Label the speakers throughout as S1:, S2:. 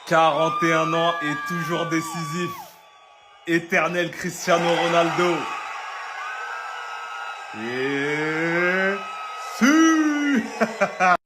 S1: 41 ans et toujours décisif. Éternel Cristiano Ronaldo. Et...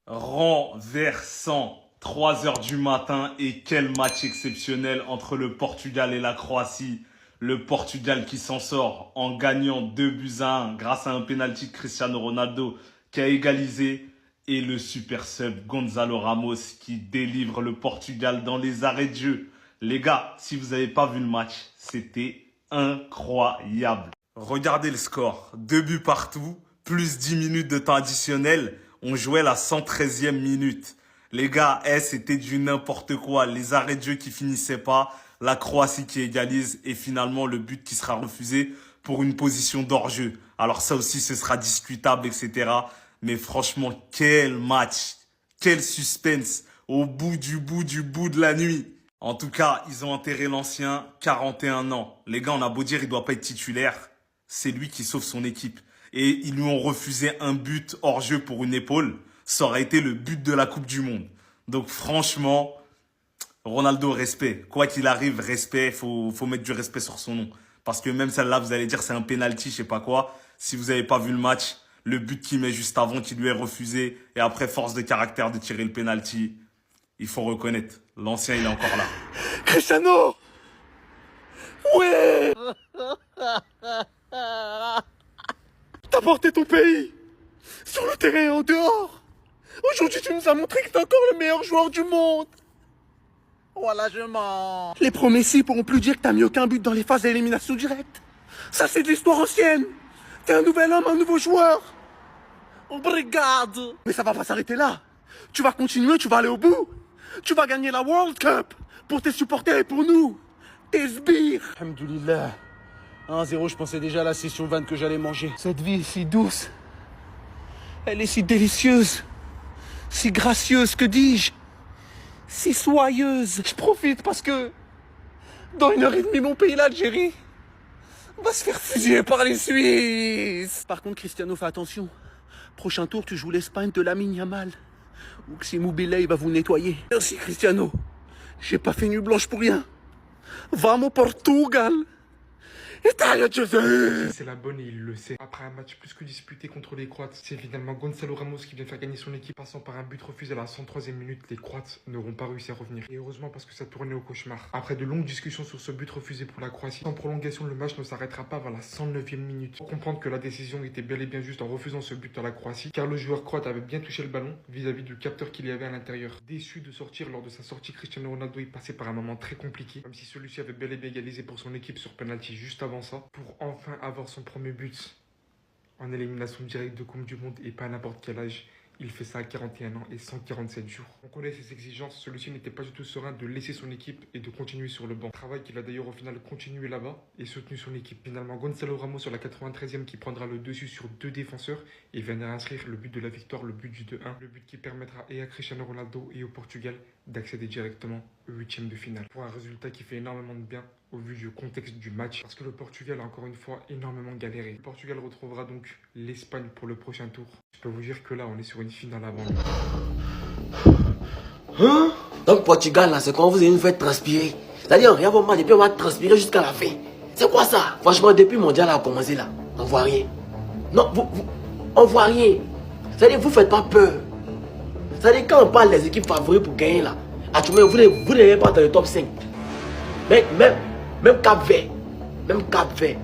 S1: Renversant. 3 heures du matin et quel match exceptionnel entre le Portugal et la Croatie. Le Portugal qui s'en sort en gagnant 2-1 grâce à un penalty de Cristiano Ronaldo qui a égalisé. Et le super sub Gonzalo Ramos qui délivre le Portugal dans les arrêts de jeu. Les gars, si vous n'avez pas vu le match, c'était incroyable. Regardez le score. 2 buts partout, plus 10 minutes de temps additionnel. On jouait la 113e minute. Les gars, c'était du n'importe quoi. Les arrêts de jeu qui finissaient pas, la Croatie qui égalise et finalement le but qui sera refusé pour une position d'hors-jeu. Alors ça aussi, ce sera discutable, etc. Mais franchement, quel match, quel suspense au bout de la nuit. En tout cas, ils ont enterré l'ancien, 41 ans. Les gars, on a beau dire, il doit pas être titulaire. C'est lui qui sauve son équipe. Et ils lui ont refusé un but hors jeu pour une épaule. Ça aurait été le but de la Coupe du Monde. Donc franchement, Ronaldo, respect. Quoi qu'il arrive, respect. Faut mettre du respect sur son nom. Parce que même celle-là, vous allez dire c'est un penalty, je sais pas quoi. Si vous avez pas vu le match, le but qu'il met juste avant, qui lui est refusé, et après force de caractère de tirer le penalty, il faut reconnaître. L'ancien, il est encore là.
S2: Cristiano! Ouais! T'as porté ton pays sur le terrain et en dehors. Aujourd'hui, tu nous as montré que t'es encore le meilleur joueur du monde. Voilà, je mens. Les pro Messi pourront plus dire que t'as mis aucun but dans les phases d'élimination directe. Ça, c'est de l'histoire ancienne. T'es un nouvel homme, un nouveau joueur. Obrigado. Mais ça va pas s'arrêter là. Tu vas continuer, tu vas aller au bout. Tu vas gagner la World Cup pour tes supporters et pour nous. Tes sbires. Alhamdoulilah. 1-0, je pensais déjà à la session 20 que j'allais manger. Cette vie est si douce. Elle est si délicieuse. Si gracieuse, que dis-je? Si soyeuse. Je profite parce que dans 1h30, mon pays, l'Algérie, va se faire fusiller par les Suisses. Par contre, Cristiano, fais attention. Prochain tour, tu joues l'Espagne de Lamine Yamal. Ou que Mobile, il va vous nettoyer. Merci, Cristiano. J'ai pas fait nuit blanche pour rien. Vamos Portugal.
S3: C'est la bonne et il le sait. Après un match plus que disputé contre les Croates, c'est finalement Gonzalo Ramos qui vient faire gagner son équipe. Passant par un but refusé à la 103e minute, les Croates n'auront pas réussi à revenir. Et heureusement parce que ça tournait au cauchemar. Après de longues discussions sur ce but refusé pour la Croatie, en prolongation, le match ne s'arrêtera pas vers la 109e minute. Pour comprendre que la décision était bel et bien juste en refusant ce but à la Croatie, car le joueur croate avait bien touché le ballon vis-à-vis du capteur qu'il y avait à l'intérieur. Déçu de sortir lors de sa sortie, Cristiano Ronaldo est passé par un moment très compliqué, même si celui-ci avait bel et bien égalisé pour son équipe sur penalty juste avant ça, pour enfin avoir son premier but en élimination directe de Coupe du Monde et pas à n'importe quel âge. Il fait ça à 41 ans et 147 jours. On connaît ses exigences, celui-ci n'était pas du tout serein de laisser son équipe et de continuer sur le banc. Travail qu'il a d'ailleurs au final continué là-bas et soutenu son équipe. Finalement, Gonzalo Ramos sur la 93e qui prendra le dessus sur 2 défenseurs et viendra inscrire le but de la victoire, le but du 2-1. Le but qui permettra et à Cristiano Ronaldo et au Portugal d'accéder directement au 8e de finale. Pour un résultat qui fait énormément de bien au vu du contexte du match, parce que le Portugal a encore une fois énormément galéré. Le Portugal retrouvera donc l'Espagne pour le prochain tour. Je peux vous dire que là, on est sur une finale avant.
S4: Hein? Donc Portugal, là, c'est quand vous allez nous faire transpirer. C'est-à-dire, rien au match et puis on va transpirer jusqu'à la fin. C'est quoi ça? Franchement, depuis le mondial a commencé là, on voit rien. Non, on voit rien. C'est-à-dire, vous faites pas peur. C'est-à-dire, quand on parle des équipes favoris pour gagner là, actuellement, vous n'avez pas dans le top 5. Même Cap Vert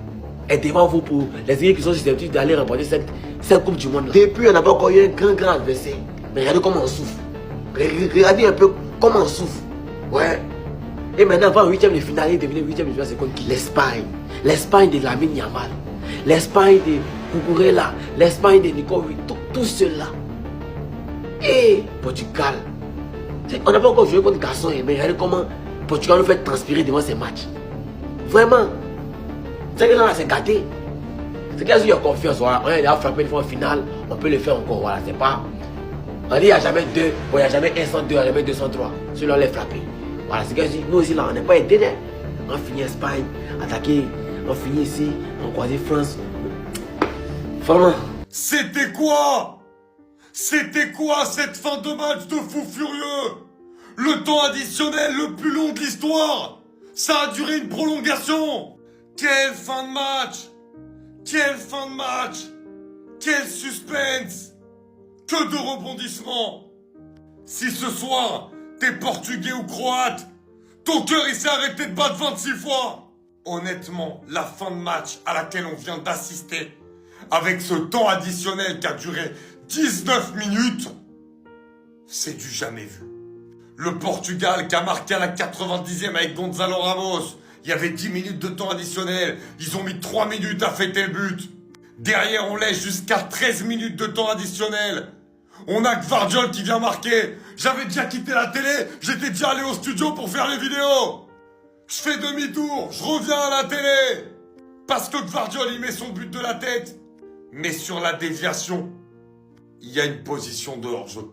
S4: est devant vous pour les équipes qui sont susceptibles d'aller remporter cette Coupe du Monde. Depuis, on n'a pas encore eu un grand adversaire. Mais regardez comment on souffre. Regardez un peu comment on souffre. Ouais. Et maintenant, avant le 8e de finale, il devenait 8e de finale, c'est contre qui? L'Espagne. L'Espagne de Lamine Yamal. L'Espagne de Cucurella. L'Espagne de Nico Ruiz. Tout cela. Et Portugal. On n'a pas encore joué contre Garçon, mais regardez comment Portugal nous fait transpirer devant ces matchs. Vraiment. C'est que là, c'est gâté. C'est qu'il y a confiance. Voilà. On a déjà frappé une fois en finale. On peut le faire encore. Voilà. C'est pas. On dit il n'y a jamais 2. Bon, il n'y a jamais 102, il n'y a jamais 203. Celui-là, on les frappé. Voilà. C'est que nous aussi, là, on n'est pas aidés. On finit Espagne, attaqué. On finit ici. On croise France. Vraiment.
S1: C'était quoi cette fin de match de fou furieux?
S5: Le temps additionnel le plus long de l'histoire. Ça a duré une prolongation. Quelle fin de match. Quelle fin de match. Quel suspense. Que de rebondissements. Si ce soir, t'es portugais ou croate, ton cœur il s'est arrêté de battre 26 fois. Honnêtement, la fin de match à laquelle on vient d'assister, avec ce temps additionnel qui a duré 19 minutes, c'est du jamais vu. Le Portugal qui a marqué à la 90e avec Gonzalo Ramos, il y avait 10 minutes de temps additionnel, ils ont mis 3 minutes à fêter le but. Derrière, on laisse jusqu'à 13 minutes de temps additionnel. On a Gvardiol qui vient marquer. J'avais déjà quitté la télé, j'étais déjà allé au studio pour faire les vidéos. Je fais demi-tour, je reviens à la télé. Parce que Gvardiol, il met son but de la tête. Mais sur la déviation, il y a une position de hors-jeu.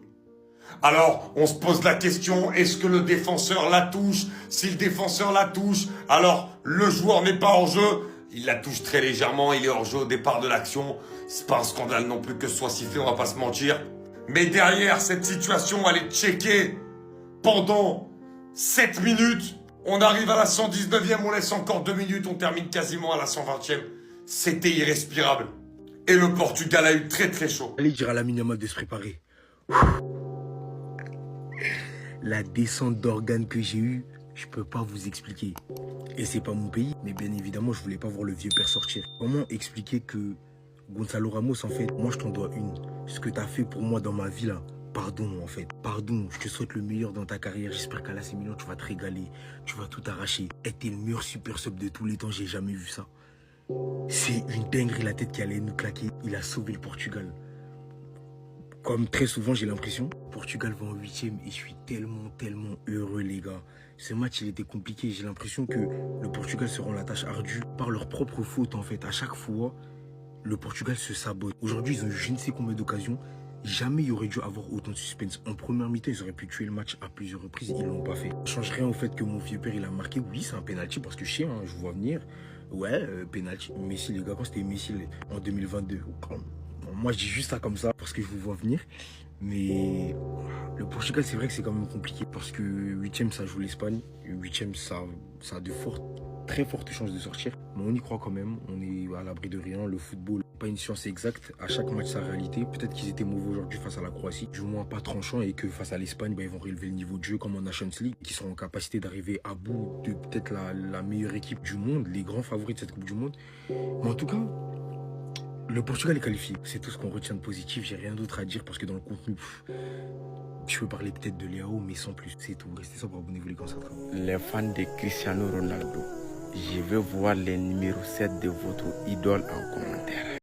S5: Alors, on se pose la question, est-ce que le défenseur la touche? Si le défenseur la touche, alors le joueur n'est pas hors-jeu. Il la touche très légèrement, il est hors-jeu au départ de l'action. C'est pas un scandale non plus que ce soit sifflé, on va pas se mentir. Mais derrière, cette situation, elle est checkée pendant 7 minutes. On arrive à la 119e, on laisse encore 2 minutes, on termine quasiment à la 120e. C'était irrespirable. Et le Portugal a eu très très chaud.
S2: Allez dire à la Yamal de se préparer. La descente d'organes que j'ai eue, je peux pas vous expliquer. Et c'est pas mon pays, mais bien évidemment, je voulais pas voir le vieux père sortir. Comment expliquer que Gonzalo Ramos, en fait, moi je t'en dois une. Ce que t'as fait pour moi dans ma vie là, pardon en fait. Pardon, je te souhaite le meilleur dans ta carrière. J'espère qu'à l'AC Milan, tu vas te régaler. Tu vas tout arracher. Et t'es le meilleur super sub de tous les temps, j'ai jamais vu ça. C'est une dinguerie la tête qui allait nous claquer. Il a sauvé le Portugal. Comme très souvent, j'ai l'impression, Portugal va en 8e et je suis tellement heureux, les gars. Ce match, il était compliqué. J'ai l'impression que le Portugal se rend la tâche ardue par leur propre faute, en fait. À chaque fois, le Portugal se sabote. Aujourd'hui, ils ont eu je ne sais combien d'occasions. Jamais il aurait dû avoir autant de suspense. En première mi-temps, ils auraient pu tuer le match à plusieurs reprises. Ils l'ont pas fait. Ça change rien au fait que mon vieux père, il a marqué. Oui, c'est un penalty parce que je sais, je vois venir. Ouais, penalty. Messi, les gars, quand c'était Messi en 2022. Moi, je dis juste ça comme ça parce que je vous vois venir. Mais le Portugal, c'est vrai que c'est quand même compliqué parce que 8e, ça joue l'Espagne. 8e, ça a de très fortes chances de sortir. Mais on y croit quand même. On est à l'abri de rien. Le football, pas une science exacte. À chaque match, sa réalité. Peut-être qu'ils étaient mauvais aujourd'hui face à la Croatie. Du moins, pas tranchant et que face à l'Espagne, ils vont relever le niveau de jeu comme en Nations League. Qui sont en capacité d'arriver à bout de peut-être la meilleure équipe du monde. Les grands favoris de cette Coupe du Monde. Mais en tout cas, le Portugal est qualifié. C'est tout ce qu'on retient de positif. J'ai rien d'autre à dire parce que dans le contenu, je peux parler peut-être de Léao, mais sans plus. C'est tout. Restez sobre, abonnez-vous les concentrés.
S6: Les fans de Cristiano Ronaldo, je veux voir les numéros 7 de votre idole en commentaire.